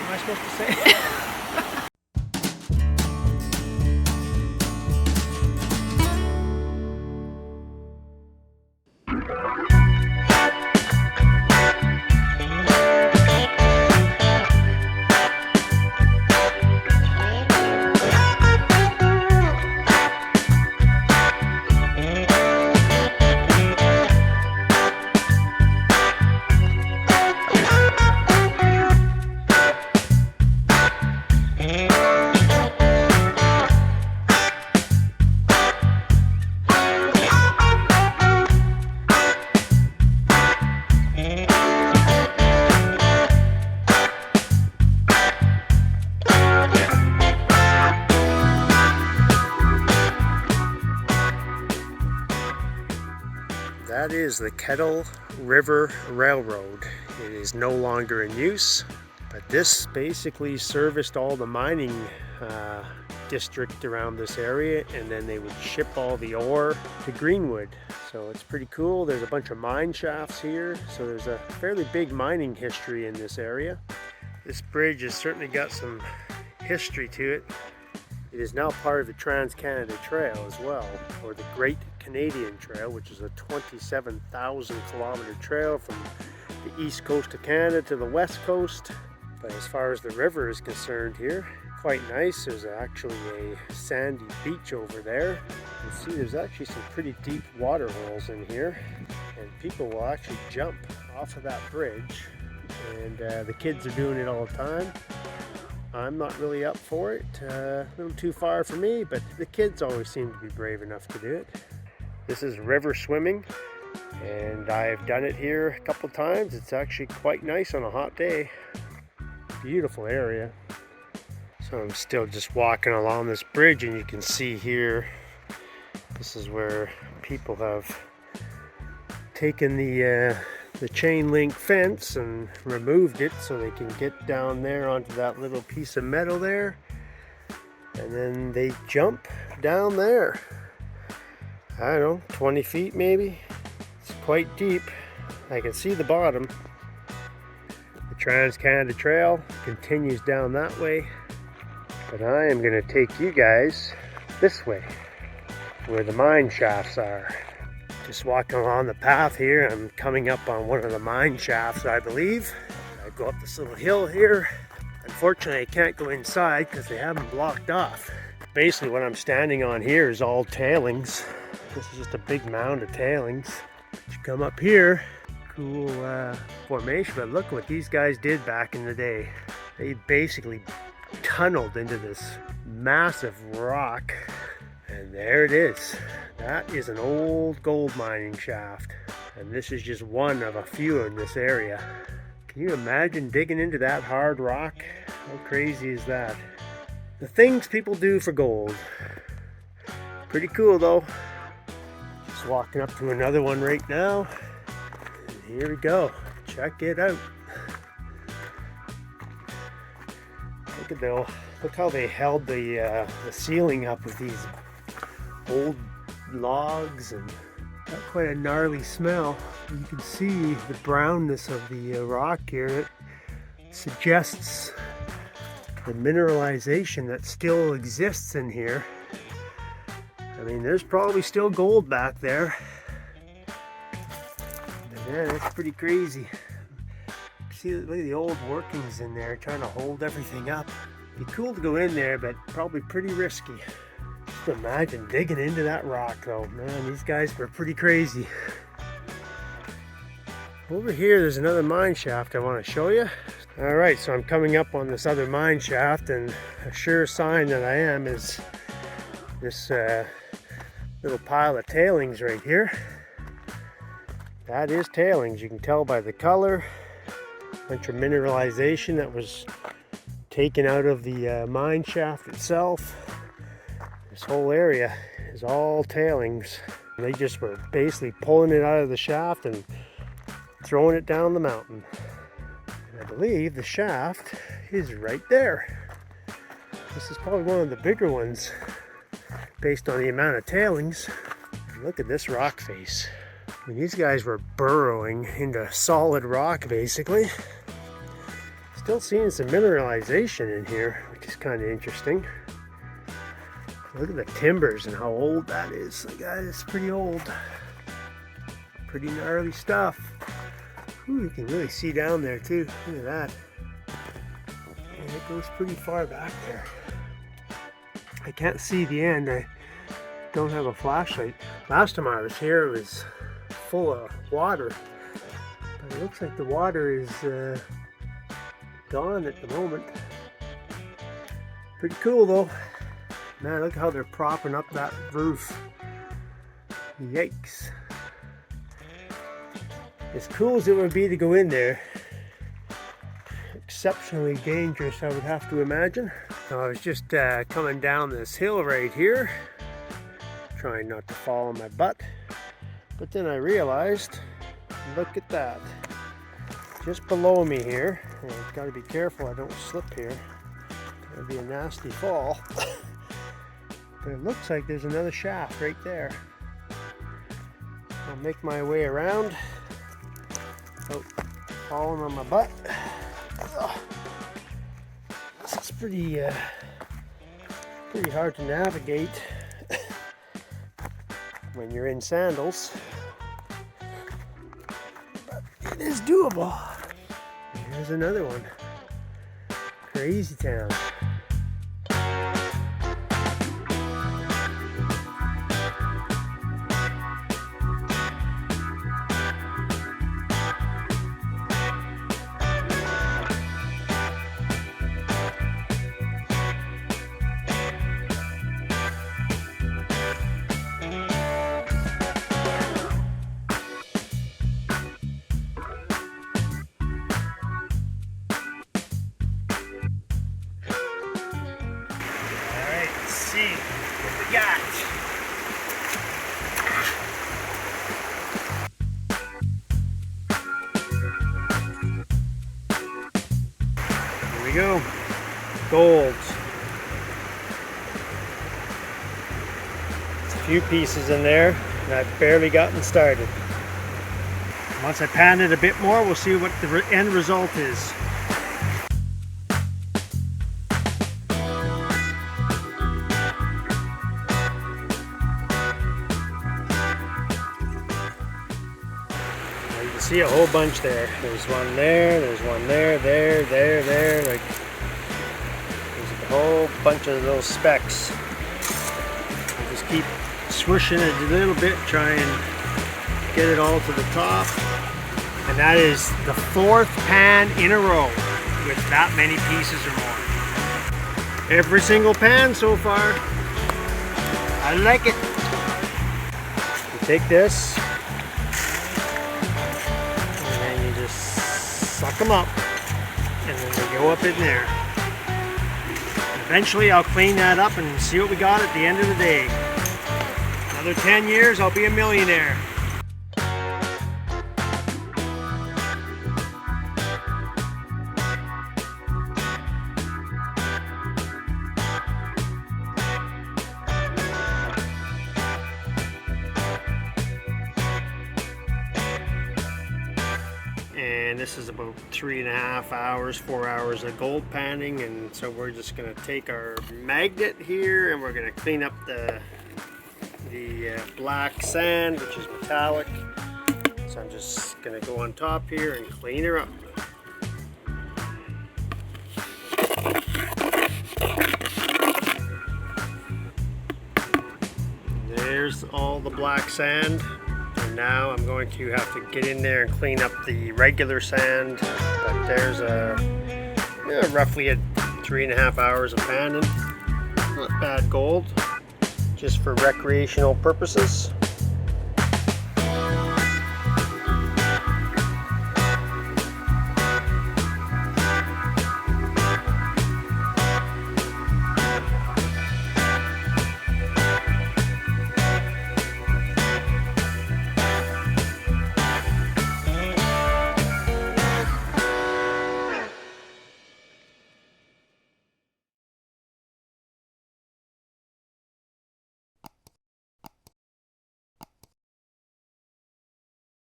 am I supposed to say? That is the Kettle River Railroad. It is no longer in use, but this basically serviced all the mining district around this area, and then they would ship all the ore to Greenwood. So it's pretty cool. There's a bunch of mine shafts here, so there's a fairly big mining history in this area. This bridge has certainly got some history to it. It is now part of the Trans-Canada Trail as well, or the Great Canadian Trail, which is a 27,000 kilometer trail from the east coast of Canada to the west coast. But as far as the river is concerned here, quite nice. There's actually a sandy beach over there. You can see there's actually some pretty deep water holes in here, and people will actually jump off of that bridge, and the kids are doing it all the time. I'm not really up for it, a little too far for me, but the kids always seem to be brave enough to do it. This is river swimming, and I've done it here a couple times. It's actually quite nice on a hot day. Beautiful area. So I'm still just walking along this bridge, and you can see here, this is where people have taken the chain link fence and removed it so they can get down there onto that little piece of metal there, and then they jump down there. I don't know, 20 feet maybe. It's quite deep. I can see the bottom. The Trans-Canada Trail continues down that way, but I am going to take you guys this way where the mine shafts are. Just walking along the path here, I'm coming up on one of the mine shafts, I believe. I go up this little hill here. Unfortunately, I can't go inside because they haven't blocked off. Basically, what I'm standing on here is all tailings. This is just a big mound of tailings. You come up here, cool formation, but look what these guys did back in the day. They basically tunneled into this massive rock, and there it is. That is an old gold mining shaft, and this is just one of a few in this area. Can you imagine digging into that hard rock? How crazy is that? The things people do for gold. Pretty cool though. Just walking up to another one right now. And here we go. Check it out. Look how they held the ceiling up with these old logs, and got quite a gnarly smell. You can see the brownness of the rock here. It suggests the mineralization that still exists in here. I mean, there's probably still gold back there. But yeah, that's pretty crazy. See, look at the old workings in there, trying to hold everything up. Be cool to go in there, but probably pretty risky. Just imagine digging into that rock though. Man, these guys were pretty crazy. Over here, there's another mine shaft I want to show you. All right, so I'm coming up on this other mine shaft, and a sure sign that I am is this little pile of tailings right here. That is tailings. You can tell by the color. A bunch of mineralization that was taken out of the mine shaft itself. This whole area is all tailings. They just were basically pulling it out of the shaft and throwing it down the mountain. And I believe the shaft is right there. This is probably one of the bigger ones based on the amount of tailings. And look at this rock face. I mean, these guys were burrowing into solid rock basically. Still seeing some mineralization in here, which is kind of interesting. Look at the timbers and how old that is. Like, that is pretty old. Pretty gnarly stuff. Ooh, you can really see down there too. Look at that. And it goes pretty far back there. I can't see the end. I don't have a flashlight. Last time I was here, it was full of water. But it looks like the water is gone at the moment. Pretty cool though. Man, look how they're propping up that roof. Yikes. As cool as it would be to go in there, exceptionally dangerous, I would have to imagine. So I was just coming down this hill right here, trying not to fall on my butt. But then I realized, look at that. Just below me here, and I've got to be careful I don't slip here. It'll be a nasty fall. But it looks like there's another shaft right there. I'll make my way around without falling on my butt. This is pretty hard to navigate when you're in sandals. But it is doable. Here's another one. Crazy town. See what we got. Here we go. Gold. There's a few pieces in there, and I've barely gotten started. Once I pan it a bit more, we'll see what the end result is. See a whole bunch there. There's one there, there's one there, there. Like, there's a whole bunch of those specks. I just keep swishing it a little bit, try and get it all to the top. And that is the 4th pan in a row with that many pieces or more. Every single pan so far. I like it. You take this, suck them up, and then they go up in there. Eventually I'll clean that up and see what we got at the end of the day. Another 10 years, I'll be a millionaire. And this is about 3.5 hours, 4 hours of gold panning, and so we're just going to take our magnet here and we're going to clean up the black sand, which is metallic. So I'm just going to go on top here and clean her up. There's all the black sand. Now I'm going to have to get in there and clean up the regular sand, but there's roughly 3.5 hours of panning. Not bad gold, just for recreational purposes.